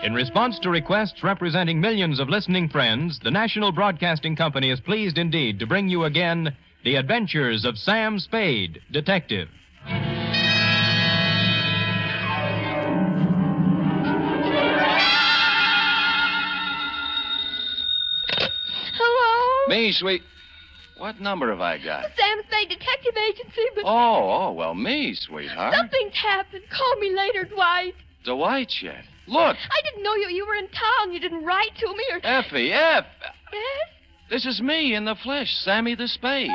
In response to requests representing millions of listening friends, the National Broadcasting Company is pleased indeed to bring you again The Adventures of Sam Spade, Detective. Hello? Me, sweet. What number have I got? The Sam Spade Detective Agency, but... Oh, well, me, sweetheart. Something's happened. Call me later, Dwight. Dwight yet? Look. I didn't know you were in town. You didn't write to me or... Effie. Yes? This is me in the flesh, Sammy the Spade.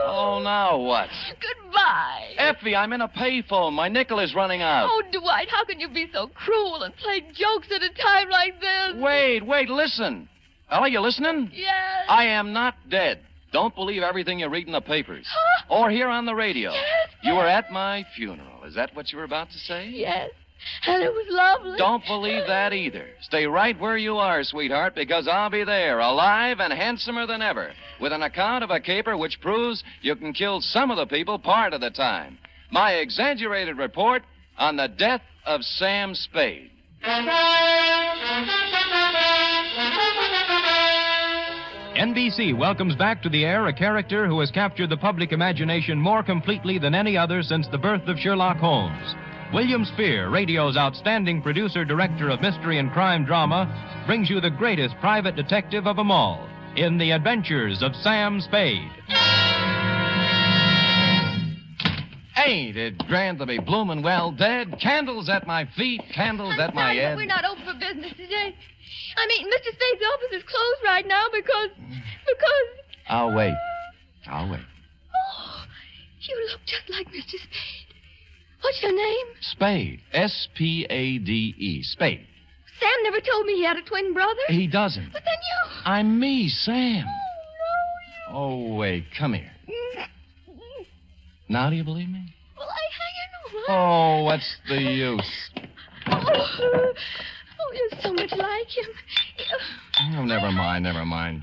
Oh, now what? Goodbye. Effie, I'm in a payphone. My nickel is running out. Oh, Dwight, how can you be so cruel and play jokes at a time like this? Wait, listen. Ella, you listening? Yes. I am not dead. Don't believe everything you read in the papers. Huh? Or hear on the radio. Yes. You were at my funeral. Is that what you were about to say? Yes. And it was lovely. Don't believe that either. Stay right where you are, sweetheart, because I'll be there, alive and handsomer than ever, with an account of a caper which proves you can kill some of the people part of the time. My exaggerated report on the death of Sam Spade. NBC welcomes back to the air a character who has captured the public imagination more completely than any other since the birth of Sherlock Holmes. William Spear, radio's outstanding producer-director of mystery and crime drama, brings you the greatest private detective of them all in The Adventures of Sam Spade. Ain't it grand to be bloomin' well dead? Candles at my feet, candles at my head. We're not open for business today. I mean, Mr. Spade's office is closed right now because... I'll wait. Oh, you look just like Mr. Spade. What's your name? Spade. S-P-A-D-E. Spade. Sam never told me he had a twin brother. He doesn't. But then you... I'm me, Sam. Oh, no, Oh, wait, come here. Now do you believe me? Well, I don't know. Oh, what's the use? Oh, you're so much like him. Oh, never mind.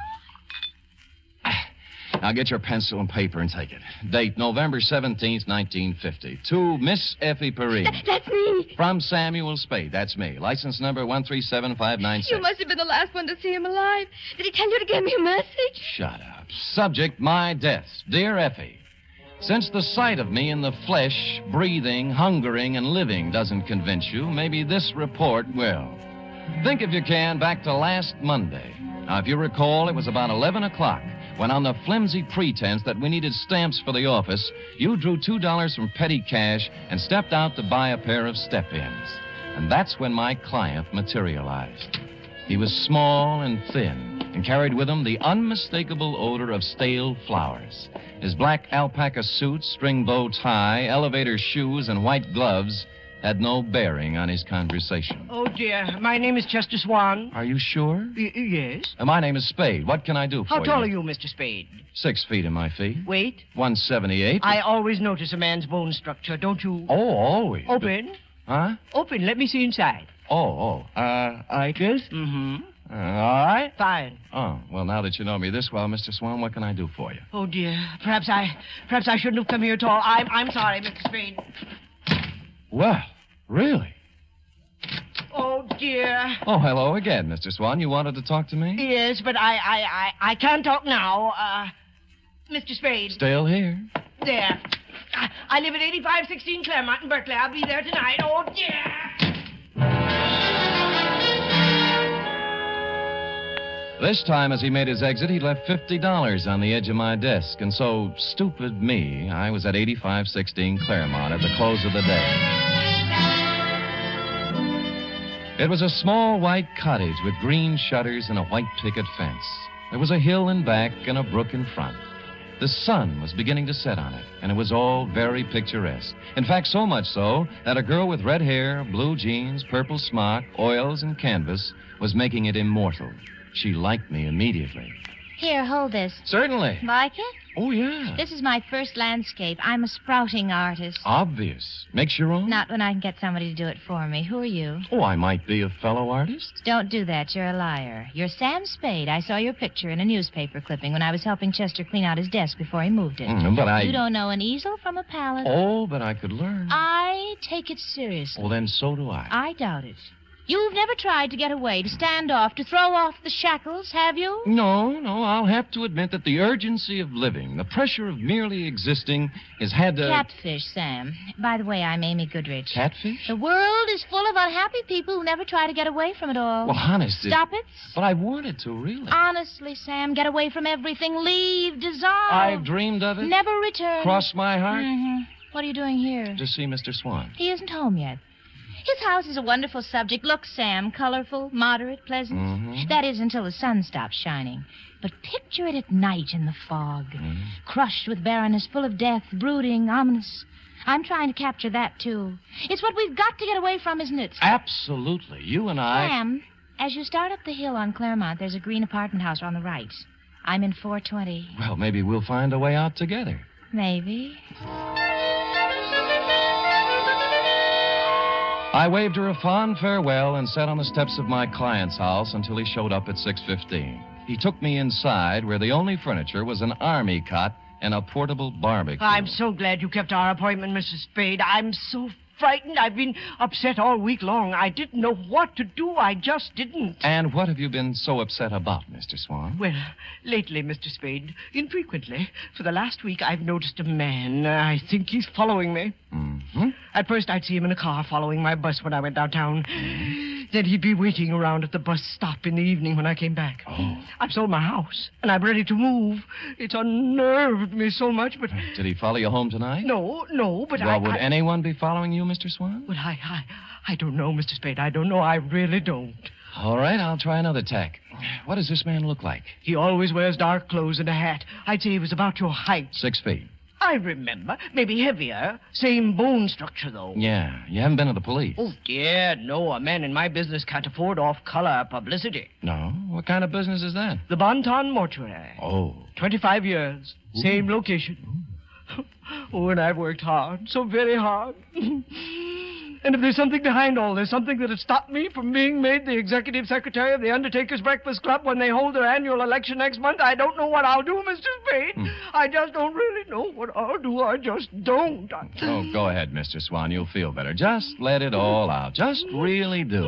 Now get your pencil and paper and take it. Date November 17th, 1950. To Miss Effie Perrine. That's me. From Samuel Spade. That's me. License number 137596. You must have been the last one to see him alive. Did he tell you to give me a message? Shut up. Subject, my death. Dear Effie, since the sight of me in the flesh, breathing, hungering, and living doesn't convince you, maybe this report will. Think, if you can, back to last Monday. Now, if you recall, it was about 11 o'clock when, on the flimsy pretense that we needed stamps for the office, you drew $2 from petty cash and stepped out to buy a pair of step-ins. And that's when my client materialized. He was small and thin and carried with him the unmistakable odor of stale flowers. His black alpaca suit, string bow tie, elevator shoes, and white gloves had no bearing on his conversation. Oh, dear. My name is Chester Swan. Are you sure? Yes. My name is Spade. What can I do for you? How tall are you, Mr. Spade? 6 feet in my feet. Weight? 178. I always notice a man's bone structure, don't you? Oh, always. Open. Huh? Open. Let me see inside. Like this? Mm-hmm. All right. Fine. Oh, well, now that you know me this well, Mr. Swan, what can I do for you? Oh, dear. Perhaps I shouldn't have come here at all. I'm sorry, Mr. Spade. Well, really? Oh, dear. Oh, hello again, Mr. Swan. You wanted to talk to me? Yes, but I can't talk now. Mr. Spade. Still here. There. I live at 8516 Claremont in Berkeley. I'll be there tonight. Oh, dear. This time, as he made his exit, he left $50 on the edge of my desk. And so, stupid me, I was at 8516 Claremont at the close of the day. It was a small white cottage with green shutters and a white picket fence. There was a hill in back and a brook in front. The sun was beginning to set on it, and it was all very picturesque. In fact, so much so that a girl with red hair, blue jeans, purple smock, oils, and canvas was making it immortal. She liked me immediately. Here, hold this. Certainly. Like it? Oh, yeah. This is my first landscape. I'm a sprouting artist. Obvious. Makes your own? Not when I can get somebody to do it for me. Who are you? Oh, I might be a fellow artist. Don't do that. You're a liar. You're Sam Spade. I saw your picture in a newspaper clipping when I was helping Chester clean out his desk before he moved it. But I... You don't know an easel from a palette. Oh, but I could learn. I take it seriously. Well, then so do I. I doubt it. You've never tried to get away, to stand off, to throw off the shackles, have you? No, I'll have to admit that the urgency of living, the pressure of merely existing, has had to... Catfish, Sam. By the way, I'm Amy Goodrich. Catfish? The world is full of unhappy people who never try to get away from it all. Well, honest... Stop it. But I wanted to, really. Honestly, Sam, get away from everything. Leave, dissolve. I've dreamed of it. Never return. Cross my heart. Mm-hmm. What are you doing here? To see Mr. Swan. He isn't home yet. His house is a wonderful subject. Look, Sam, colorful, moderate, pleasant. Mm-hmm. That is until the sun stops shining. But picture it at night in the fog. Mm-hmm. Crushed with barrenness, full of death, brooding, ominous. I'm trying to capture that, too. It's what we've got to get away from, isn't it? Absolutely. You and I... Sam, as you start up the hill on Claremont, there's a green apartment house on the right. I'm in 420. Well, maybe we'll find a way out together. Maybe. I waved her a fond farewell and sat on the steps of my client's house until he showed up at 6:15. He took me inside, where the only furniture was an army cot and a portable barbecue. I'm so glad you kept our appointment, Mrs. Spade. I'm so frightened. I've been upset all week long. I didn't know what to do. I just didn't. And what have you been so upset about, Mr. Swan? Well, lately, Mr. Spade, infrequently, for the last week, I've noticed a man. I think he's following me. Mm-hmm. At first, I'd see him in a car following my bus when I went downtown. Then he'd be waiting around at the bus stop in the evening when I came back. Oh. I've sold my house, and I'm ready to move. It's unnerved me so much, but... Did he follow you home tonight? No, but Well, would anyone be following you, Mr. Swan? Well, I don't know, Mr. Spade. I don't know. I really don't. All right, I'll try another tack. What does this man look like? He always wears dark clothes and a hat. I'd say he was about your height. 6 feet. I remember. Maybe heavier. Same bone structure, though. Yeah, you haven't been to the police. Oh, dear, no. A man in my business can't afford off-color publicity. No? What kind of business is that? The Bonton Mortuary. Oh. 25 years. Ooh. Same location. Oh, and I've worked hard. So very hard. And if there's something behind all this, something that has stopped me from being made the executive secretary of the Undertakers Breakfast Club when they hold their annual election next month, I don't know what I'll do, Mr. Spade. I just don't really know what I'll do. I just don't. Oh, go ahead, Mr. Swan. You'll feel better. Just let it all out. Just really do.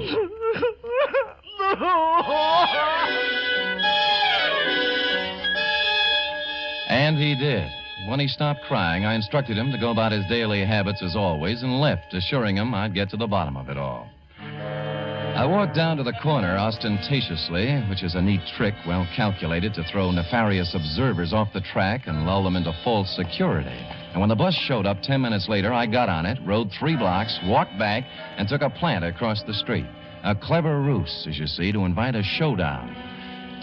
And he did. When he stopped crying, I instructed him to go about his daily habits as always and left, assuring him I'd get to the bottom of it all. I walked down to the corner ostentatiously, which is a neat trick well calculated to throw nefarious observers off the track and lull them into false security. And when the bus showed up 10 minutes later, I got on it, rode 3 blocks, walked back, and took a plant across the street. A clever ruse, as you see, to invite a showdown.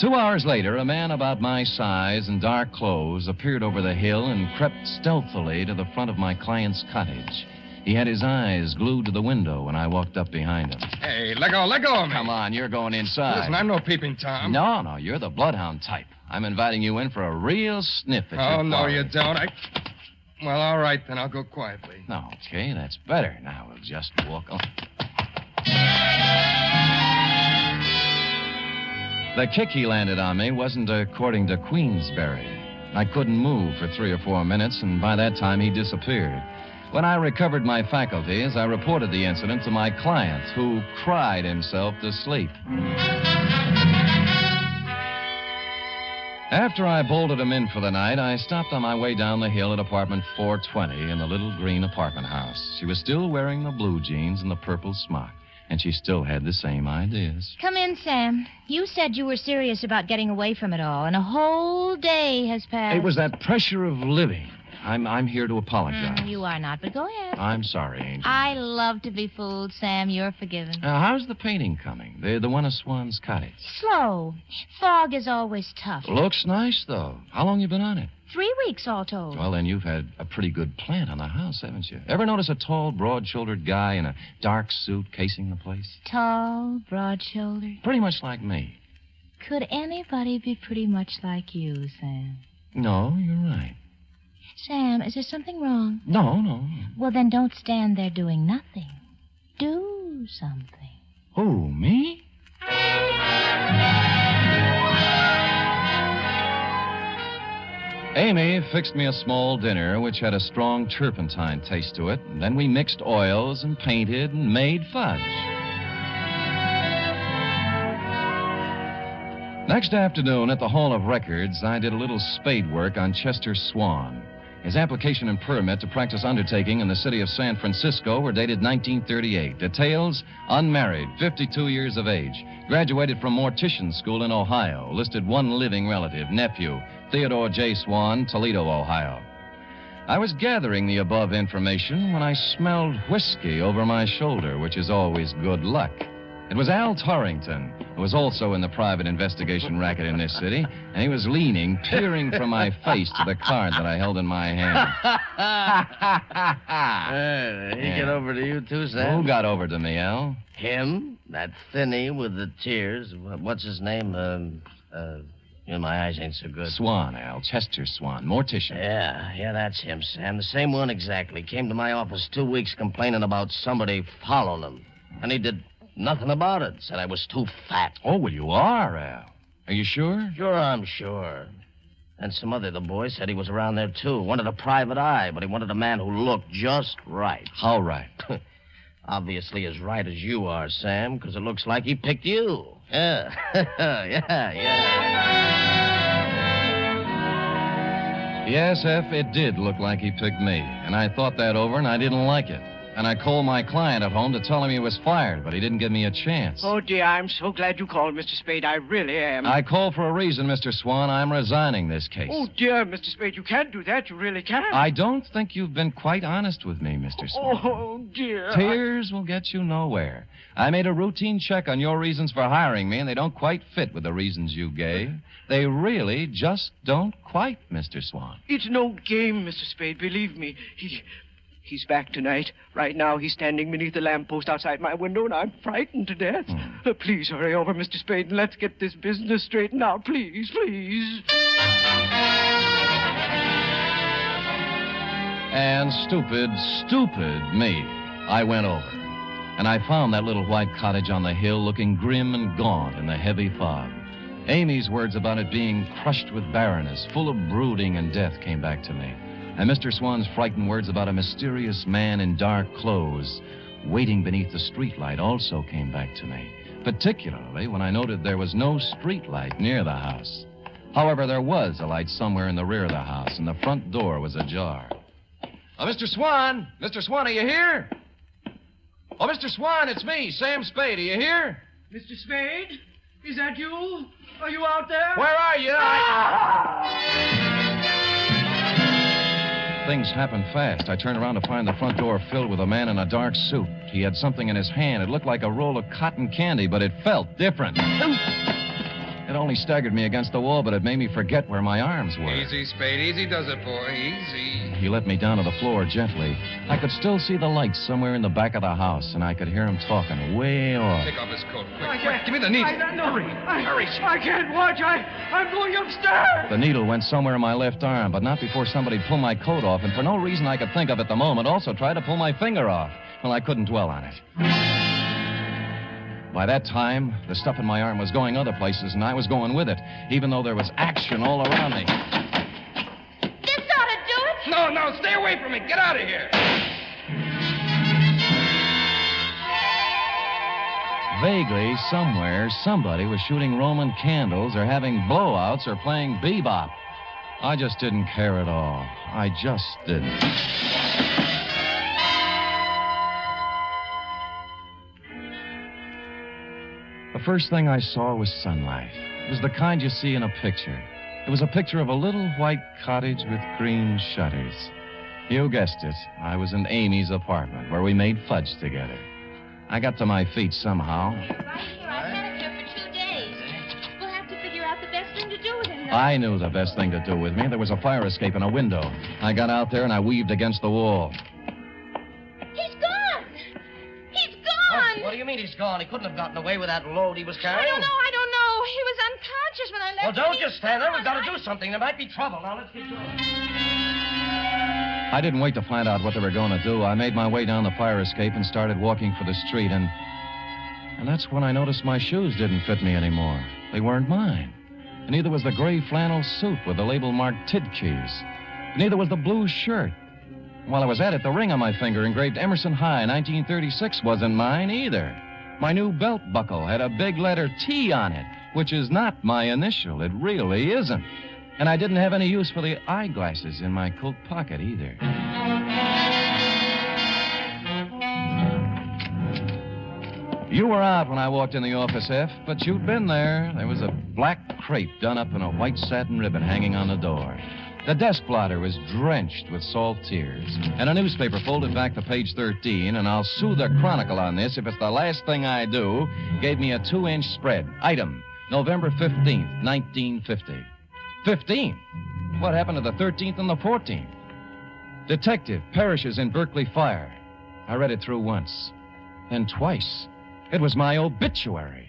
2 hours later, a man about my size and dark clothes appeared over the hill and crept stealthily to the front of my client's cottage. He had his eyes glued to the window when I walked up behind him. Hey, let go of me. Come on, you're going inside. Listen, I'm no peeping Tom. No, you're the bloodhound type. I'm inviting you in for a real sniff at your Oh, no, quarry. you don't. Well, all right, then I'll go quietly. Okay, that's better. Now we'll just walk on. The kick he landed on me wasn't according to Queensberry. I couldn't move for 3 or 4 minutes, and by that time he disappeared. When I recovered my faculties, I reported the incident to my client, who cried himself to sleep. After I bolted him in for the night, I stopped on my way down the hill at apartment 420 in the little green apartment house. She was still wearing the blue jeans and the purple smock, and she still had the same ideas. Come in, Sam. You said you were serious about getting away from it all, and a whole day has passed. It was that pressure of living. I'm here to apologize. You are not, but go ahead. I'm sorry, Angel. I love to be fooled, Sam. You're forgiven. How's the painting coming? The one of Swan's cottage. Slow. Fog is always tough. Looks nice, though. How long you been on it? 3 weeks all told. Well, then you've had a pretty good plant on the house, haven't you? Ever notice a tall, broad-shouldered guy in a dark suit casing the place? Tall, broad-shouldered. Pretty much like me. Could anybody be pretty much like you, Sam? No, you're right. Sam, is there something wrong? No. Well, then don't stand there doing nothing. Do something. Who, me? Amy fixed me a small dinner which had a strong turpentine taste to it, and then we mixed oils and painted and made fudge. Next afternoon at the Hall of Records, I did a little spade work on Chester Swan. His application and permit to practice undertaking in the city of San Francisco were dated 1938. Details: unmarried, 52 years of age, graduated from mortician school in Ohio, listed one living relative, nephew, Theodore J. Swan, Toledo, Ohio. I was gathering the above information when I smelled whiskey over my shoulder, which is always good luck. It was Al Torrington, who was also in the private investigation racket in this city, and he was leaning, peering from my face to the card that I held in my hand. He get over to you, too, Sam? Who got over to me, Al? Him? That thinny with the tears. What's his name? My eyes ain't so good. Swan, Al. Chester Swan, mortician. Yeah, that's him, Sam. The same one exactly. Came to my office 2 weeks complaining about somebody following him. And he did nothing about it. Said I was too fat. Oh, well, you are, Al. Are you sure? Sure, I'm sure. And some other of the boys said he was around there, too. Wanted a private eye, but he wanted a man who looked just right. How right? Obviously as right as you are, Sam, because it looks like he picked you. Yeah. yeah. Yes, F, it did look like he picked me. And I thought that over, and I didn't like it. And I called my client at home to tell him he was fired, but he didn't give me a chance. Oh, dear, I'm so glad you called, Mr. Spade. I really am. I called for a reason, Mr. Swan. I'm resigning this case. Oh, dear, Mr. Spade, you can't do that. You really can't. I don't think you've been quite honest with me, Mr. Swan. Oh, dear. Tears will get you nowhere. I made a routine check on your reasons for hiring me, and they don't quite fit with the reasons you gave. They really just don't quite, Mr. Swan. It's no game, Mr. Spade. Believe me. He's back tonight. Right now, he's standing beneath the lamppost outside my window, and I'm frightened to death. Please hurry over, Mr. Spade, and let's get this business straightened out. Please, please. And stupid me, I went over. And I found that little white cottage on the hill looking grim and gaunt in the heavy fog. Amy's words about it being crushed with barrenness, full of brooding and death, came back to me. And Mr. Swan's frightened words about a mysterious man in dark clothes waiting beneath the streetlight also came back to me, particularly when I noted there was no streetlight near the house. However, there was a light somewhere in the rear of the house, and the front door was ajar. Oh, Mr. Swan! Mr. Swan, are you here? Oh, Mr. Swan, it's me, Sam Spade. Are you here? Mr. Spade? Is that you? Are you out there? Where are you? Things happened fast. I turned around to find the front door filled with a man in a dark suit. He had something in his hand. It looked like a roll of cotton candy, but it felt different. It only staggered me against the wall, but it made me forget where my arms were. Easy, Spade. Easy does it, boy. Easy. He let me down to the floor gently. I could still see the lights somewhere in the back of the house, and I could hear him talking way off. Take off his coat. Quick. Give me the needle. Hurry. I can't watch. I'm going upstairs. The needle went somewhere in my left arm, but not before somebody pulled my coat off, and for no reason I could think of at the moment, also tried to pull my finger off. Well, I couldn't dwell on it. By that time, the stuff in my arm was going other places, and I was going with it, even though there was action all around me. This ought to do it. No, stay away from me. Get out of here. Vaguely, somewhere, somebody was shooting Roman candles or having blowouts or playing bebop. I just didn't care at all. I just didn't. The first thing I saw was sunlight. It was the kind you see in a picture. It was a picture of a little white cottage with green shutters. You guessed it. I was in Amy's apartment, where we made fudge together. I got to my feet somehow. Right here. I've had it here for 2 days. We'll have to figure out the best thing to do with him, though. I knew the best thing to do with me. There was a fire escape in a window. I got out there and I weaved against the wall. He's gone. He's gone. What do you mean he's gone? He couldn't have gotten away with that load he was carrying. I don't know. He was unconscious when I left. Well, don't him. just stand there. We've got to do something. There might be trouble. Now, let's get going. I didn't wait to find out what they were going to do. I made my way down the fire escape and started walking for the street, and that's when I noticed my shoes didn't fit me anymore. They weren't mine. And neither was the gray flannel suit with the label marked Tidkeys. Neither was the blue shirt. While I was at it, the ring on my finger engraved Emerson High, 1936, wasn't mine either. My new belt buckle had a big letter T on it. which is not my initial. It really isn't. And I didn't have any use for the eyeglasses in my coat pocket either. You were out when I walked in the office, F, but you'd been there. There was a black crepe done up in a white satin ribbon hanging on the door. The desk blotter was drenched with salt tears, and a newspaper folded back to page 13, and I'll sue the Chronicle on this if it's the last thing I do, gave me a 2-inch spread. Item, November 15th, 1950. 15? What happened to the 13th and the 14th? Detective perishes in Berkeley fire. I read it through once, then twice. It was my obituary.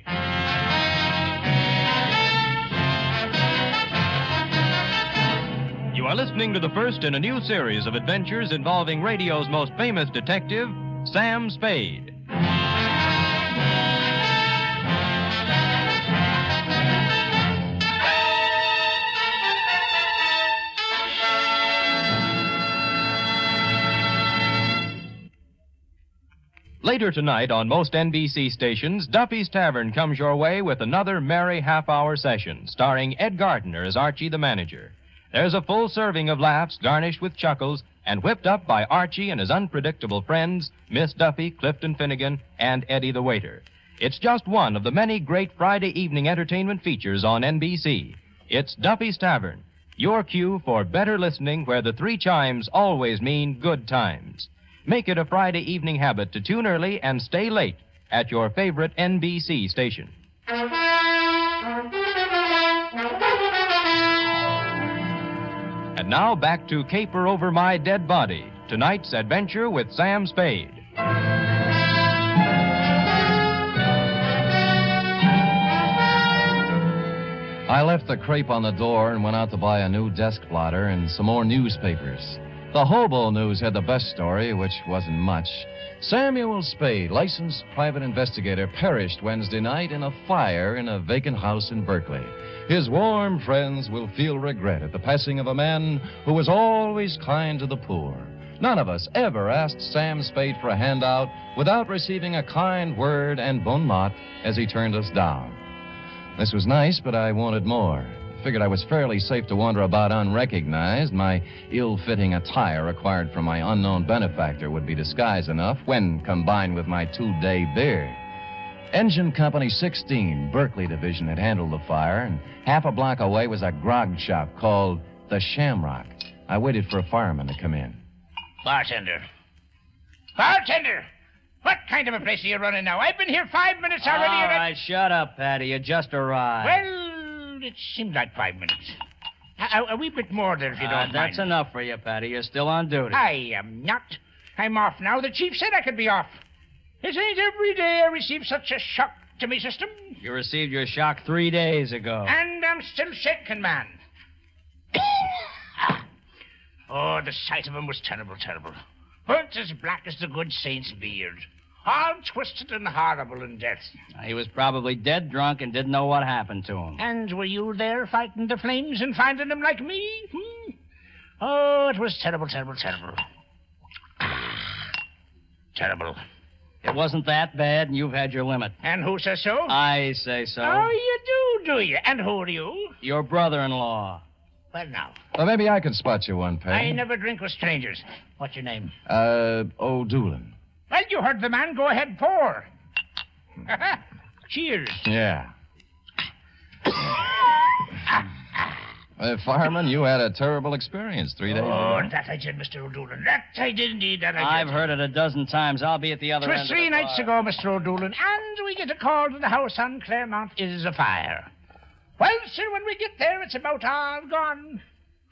You are listening to the first in a new series of adventures involving radio's most famous detective, Sam Spade. Later tonight on most NBC stations, Duffy's Tavern comes your way with another merry half-hour session, starring Ed Gardner as Archie the manager. There's a full serving of laughs garnished with chuckles and whipped up by Archie and his unpredictable friends, Miss Duffy, Clifton Finnegan, and Eddie the waiter. It's just one of the many great Friday evening entertainment features on NBC. It's Duffy's Tavern, your cue for better listening where the 3 chimes always mean good times. Make it a Friday evening habit to tune early and stay late at your favorite NBC station. And now back to Caper Over My Dead Body, tonight's adventure with Sam Spade. I left the crepe on the door and went out to buy a new desk blotter and some more newspapers. The Hobo News had the best story, which wasn't much. Samuel Spade, licensed private investigator, perished Wednesday night in a fire in a vacant house in Berkeley. His warm friends will feel regret at the passing of a man who was always kind to the poor. None of us ever asked Sam Spade for a handout without receiving a kind word and bon mot as he turned us down. This was nice, but I wanted more. Figured I was fairly safe to wander about unrecognized. My ill-fitting attire acquired from my unknown benefactor would be disguise enough when combined with my 2-day beard. Engine Company 16, Berkeley Division, had handled the fire, and half a block away was a grog shop called the Shamrock. I waited for a fireman to come in. Bartender! Bartender! What kind of a place are you running now? I've been here 5 minutes already. All right, shut up, Patty. You just arrived. Well, it seemed like 5 minutes. A wee bit more there, if you don't mind. That's enough for you, Patty. You're still on duty. I am not. I'm off now. The chief said I could be off. It ain't every day I receive such a shock to me system. You received your shock 3 days ago. And I'm still shaking, man. Oh, the sight of him was terrible, terrible. Burnt as black as the good saint's beard. All twisted and horrible in death. He was probably dead drunk and didn't know what happened to him. And were you there fighting the flames and finding him like me? Oh, it was terrible, terrible, terrible. Terrible. It wasn't that bad, and you've had your limit. And who says so? I say so. Oh, you do you? And who are you? Your brother-in-law. Well, now. Well, maybe I could spot you one, Patty. I never drink with strangers. What's your name? O'Doolin. Well, you heard the man. Go ahead, pour. Cheers. Yeah. Fireman, you had a terrible experience 3 days ago. Oh, that I did, Mr. O'Doolin. That I did indeed, that I did. I've heard it a dozen times. I'll be at the other end of the 'Twas 3 nights ago, Mr. O'Doolin, and we get a call to the house on Claremont is afire. Well, sir, when we get there, it's about all gone.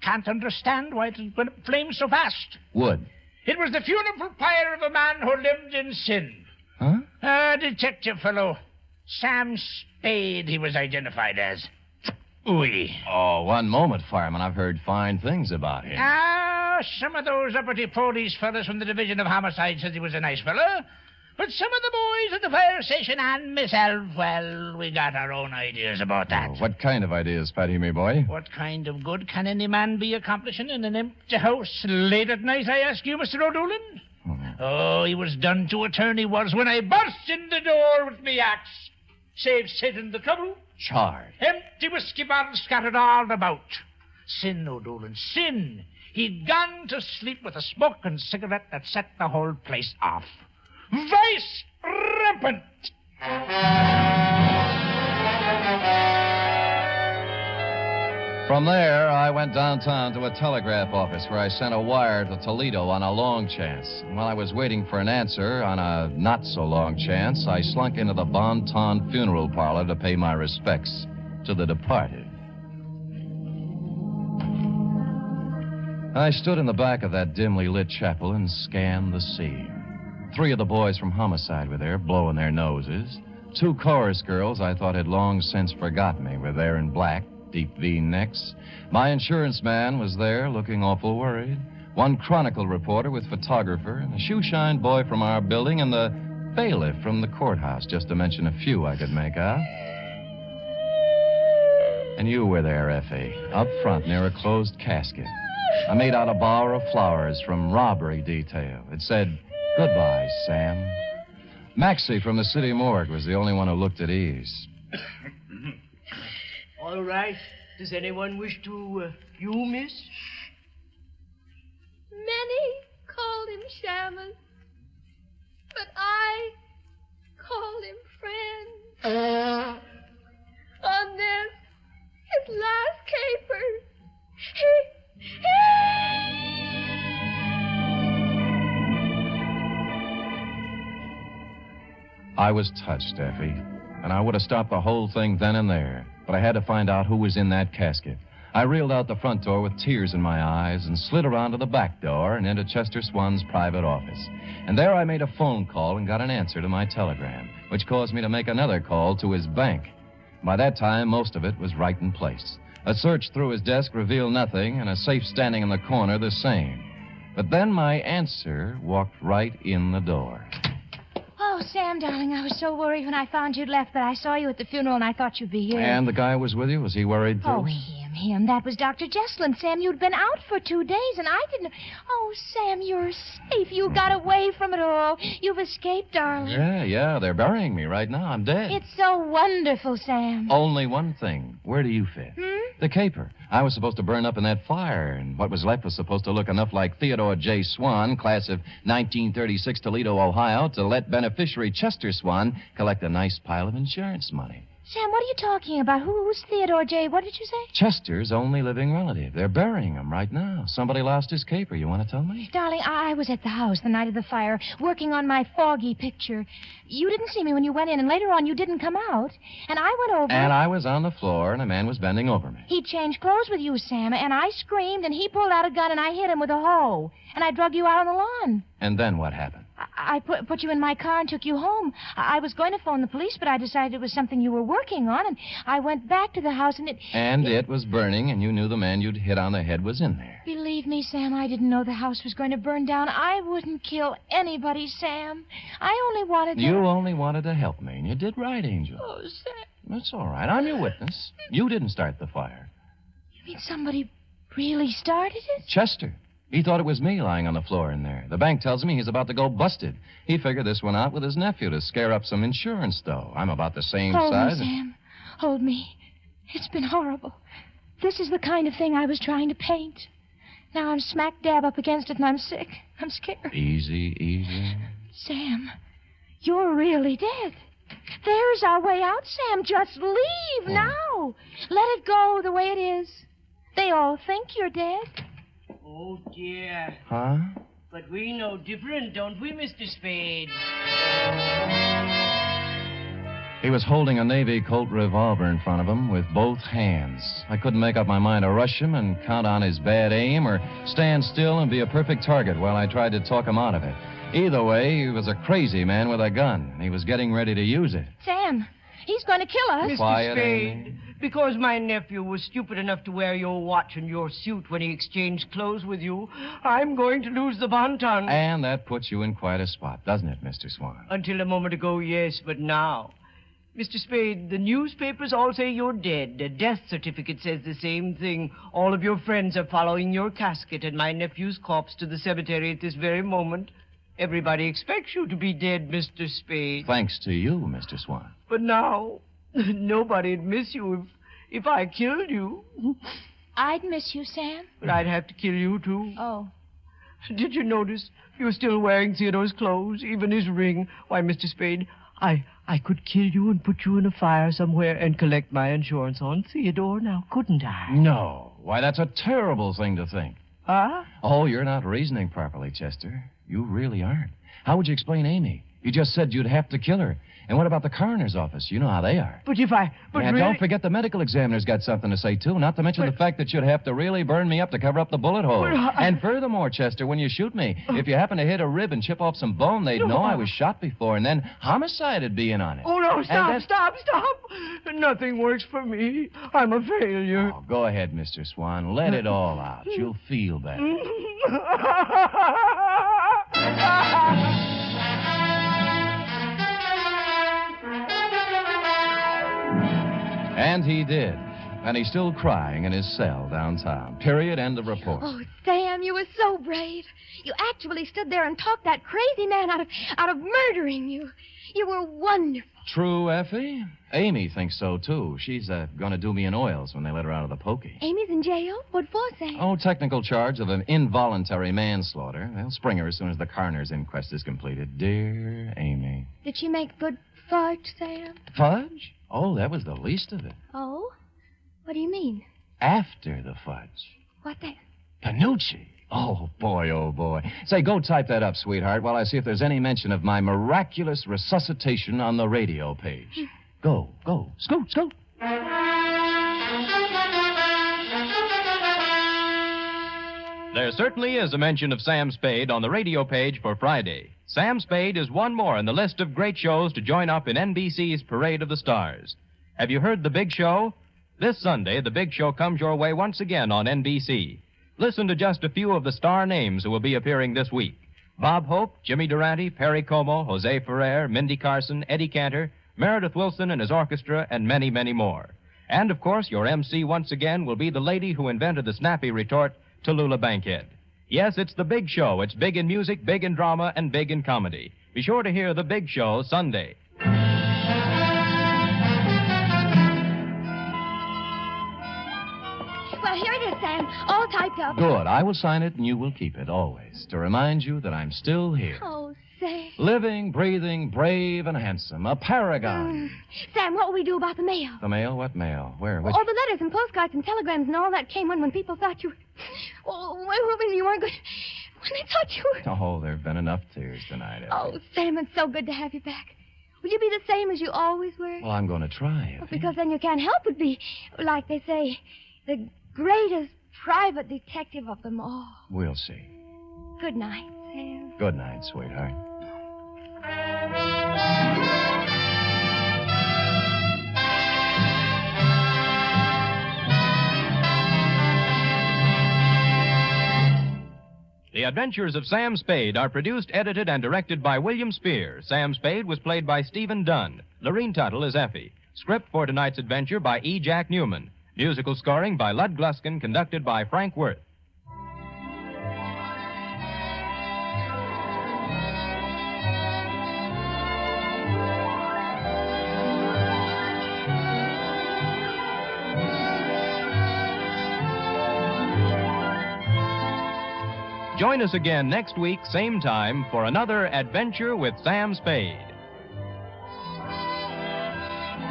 Can't understand why it went up flames so fast. Wood. It was the funeral pyre of a man who lived in sin. Huh? A detective fellow. Sam Spade, he was identified as. Oui. Oh, one moment, Fireman. I've heard fine things about him. Some of those uppity police fellas from the Division of Homicide said he was a nice fellow. But some of the boys at the fire station and myself, well, we got our own ideas about that. Oh, what kind of ideas, Patty, me boy? What kind of good can any man be accomplishing in an empty house late at night, I ask you, Mr. O'Doolin? Oh, he was done to a turn, he was, when I burst in the door with me axe. Save Satan the trouble, charred. Empty whiskey bottles scattered all about. Sin, O'Dolan, sin. He'd gone to sleep with a smoking cigarette that set the whole place off. Vice rampant. From there, I went downtown to a telegraph office where I sent a wire to Toledo on a long chance. And while I was waiting for an answer on a not-so-long chance, I slunk into the Bon Ton funeral parlor to pay my respects to the departed. I stood in the back of that dimly lit chapel and scanned the scene. 3 of the boys from homicide were there, blowing their noses. 2 chorus girls I thought had long since forgotten me were there in black, deep V-necks. My insurance man was there, looking awful worried. 1 Chronicle reporter with photographer, and a shoe-shine boy from our building, and the bailiff from the courthouse, just to mention a few I could make out. And you were there, Effie, up front near a closed casket. I made out a bower of flowers from robbery detail. It said, "Goodbye, Sam." Maxie from the city morgue was the only one who looked at ease. All right. Does anyone wish to, you, miss? Many called him Shamus, but I called him friend. On this, his last caper, I was touched, Effie, and I would have stopped the whole thing then and there. But I had to find out who was in that casket. I reeled out the front door with tears in my eyes and slid around to the back door and into Chester Swan's private office. And there I made a phone call and got an answer to my telegram, which caused me to make another call to his bank. By that time, most of it was right in place. A search through his desk revealed nothing, and a safe standing in the corner the same. But then my answer walked right in the door. Oh, Sam, darling, I was so worried when I found you'd left, but I saw you at the funeral and I thought you'd be here. And the guy was with you? Was he worried, too? Oh, him. That was Dr. Jesslyn. Sam, you'd been out for 2 days, and I didn't... Oh, Sam, you're safe. You got away from it all. You've escaped, darling. Yeah. They're burying me right now. I'm dead. It's so wonderful, Sam. Only one thing. Where do you fit? The caper. I was supposed to burn up in that fire, and what was left was supposed to look enough like Theodore J. Swan, class of 1936, Toledo, Ohio, to let beneficiary Chester Swan collect a nice pile of insurance money. Sam, what are you talking about? Who's Theodore J.? What did you say? Chester's only living relative. They're burying him right now. Somebody lost his caper. You want to tell me? Darling, I was at the house the night of the fire, working on my foggy picture. You didn't see me when you went in, and later on you didn't come out. And I went over... And I was on the floor, and a man was bending over me. He changed clothes with you, Sam, and I screamed, and he pulled out a gun, and I hit him with a hoe. And I drug you out on the lawn. And then what happened? I put you in my car and took you home. I was going to phone the police, but I decided it was something you were working on, and I went back to the house, and it was burning, and you knew the man you'd hit on the head was in there. Believe me, Sam, I didn't know the house was going to burn down. I wouldn't kill anybody, Sam. I only wanted to... You only wanted to help me, and you did right, Angel. Oh, Sam. That's all right. I'm your witness. You didn't start the fire. You mean somebody really started it? Chester. He thought it was me lying on the floor in there. The bank tells me he's about to go busted. He figured this one out with his nephew to scare up some insurance, though. I'm about the same size. Hold me, Sam. Hold me. It's been horrible. This is the kind of thing I was trying to paint. Now I'm smack dab up against it, and I'm sick. I'm scared. Easy. Sam, you're really dead. There's our way out, Sam. Just leave now. Let it go the way it is. They all think you're dead. Oh, dear. Huh? But we know different, don't we, Mr. Spade? He was holding a Navy Colt revolver in front of him with both hands. I couldn't make up my mind to rush him and count on his bad aim or stand still and be a perfect target while I tried to talk him out of it. Either way, he was a crazy man with a gun, and he was getting ready to use it. Sam, he's going to kill us. Mr. Quiet, Spade, Amy. because my nephew was stupid enough to wear your watch and your suit when he exchanged clothes with you, I'm going to lose the Bon Ton. And that puts you in quite a spot, doesn't it, Mr. Swan? Until a moment ago, yes, but now. Mr. Spade, the newspapers all say you're dead. The death certificate says the same thing. All of your friends are following your casket and my nephew's corpse to the cemetery at this very moment. Everybody expects you to be dead, Mr. Spade. Thanks to you, Mr. Swan. But now, Nobody'd miss you if I killed you. I'd miss you, Sam. But I'd have to kill you, too. Oh. Did you notice you're still wearing Theodore's clothes, even his ring? Why, Mr. Spade, I could kill you and put you in a fire somewhere and collect my insurance on Theodore now, couldn't I? No. Why, that's a terrible thing to think. Huh? Oh, you're not reasoning properly, Chester. You really aren't. How would you explain Amy? You just said you'd have to kill her. And what about the coroner's office? You know how they are. But And really... don't forget the medical examiner's got something to say, too. Not to mention the fact that you'd have to really burn me up to cover up the bullet hole. And furthermore, Chester, when you shoot me, if you happen to hit a rib and chip off some bone, they'd know I was shot before, and then homicide would be in on it. Oh, no, stop. Nothing works for me. I'm a failure. Oh, go ahead, Mr. Swan. Let it all out. You'll feel better. And he did. And he's still crying in his cell downtown. Period. End of report. Oh, Sam, you were so brave. You actually stood there and talked that crazy man out of murdering you. You were wonderful. True, Effie? Amy thinks so, too. She's going to do me in oils when they let her out of the pokey. Amy's in jail? What for, Sam? Oh, technical charge of an involuntary manslaughter. They'll spring her as soon as the coroner's inquest is completed. Dear Amy. Did she make good fudge, Sam? Fudge? Oh, that was the least of it. Oh? What do you mean? After the fudge. What then? Panucci. Oh, boy. Say, go type that up, sweetheart, while I see if there's any mention of my miraculous resuscitation on the radio page. Go. Scoot. There certainly is a mention of Sam Spade on the radio page for Friday. Sam Spade is one more in the list of great shows to join up in NBC's Parade of the Stars. Have you heard The Big Show? This Sunday, The Big Show comes your way once again on NBC. Listen to just a few of the star names who will be appearing this week. Bob Hope, Jimmy Durante, Perry Como, Jose Ferrer, Mindy Carson, Eddie Cantor, Meredith Wilson and his orchestra, and many, many more. And, of course, your MC once again will be the lady who invented the snappy retort, Tallulah Bankhead. Yes, it's The Big Show. It's big in music, big in drama, and big in comedy. Be sure to hear The Big Show Sunday. Well, here it is, Sam. All typed up. Good. I will sign it, and you will keep it, always, to remind you that I'm still here. Oh, Sam. Living, breathing, brave, and handsome. A paragon. Sam, what will we do about the mail? The mail? What mail? Where? Which... All the letters and postcards and telegrams and all that came when people thought you... Oh, when you weren't good... When they thought you were... Oh, there have been enough tears tonight, Effie. Oh, Sam, it's so good to have you back. Will you be the same as you always were? Well, I'm going to try, Effie. Because then you can't help but be, like they say, the greatest private detective of them all. We'll see. Good night, Sam. Good night, sweetheart. The Adventures of Sam Spade are produced, edited, and directed by William Spear. Sam Spade was played by Stephen Dunn. Lorene Tuttle is Effie. Script for tonight's adventure by E. Jack Newman. Musical scoring by Lud Gluskin, conducted by Frank Worth. Join us again next week, same time, for another adventure with Sam Spade.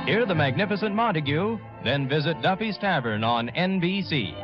Hear the magnificent Montague, then visit Duffy's Tavern on NBC.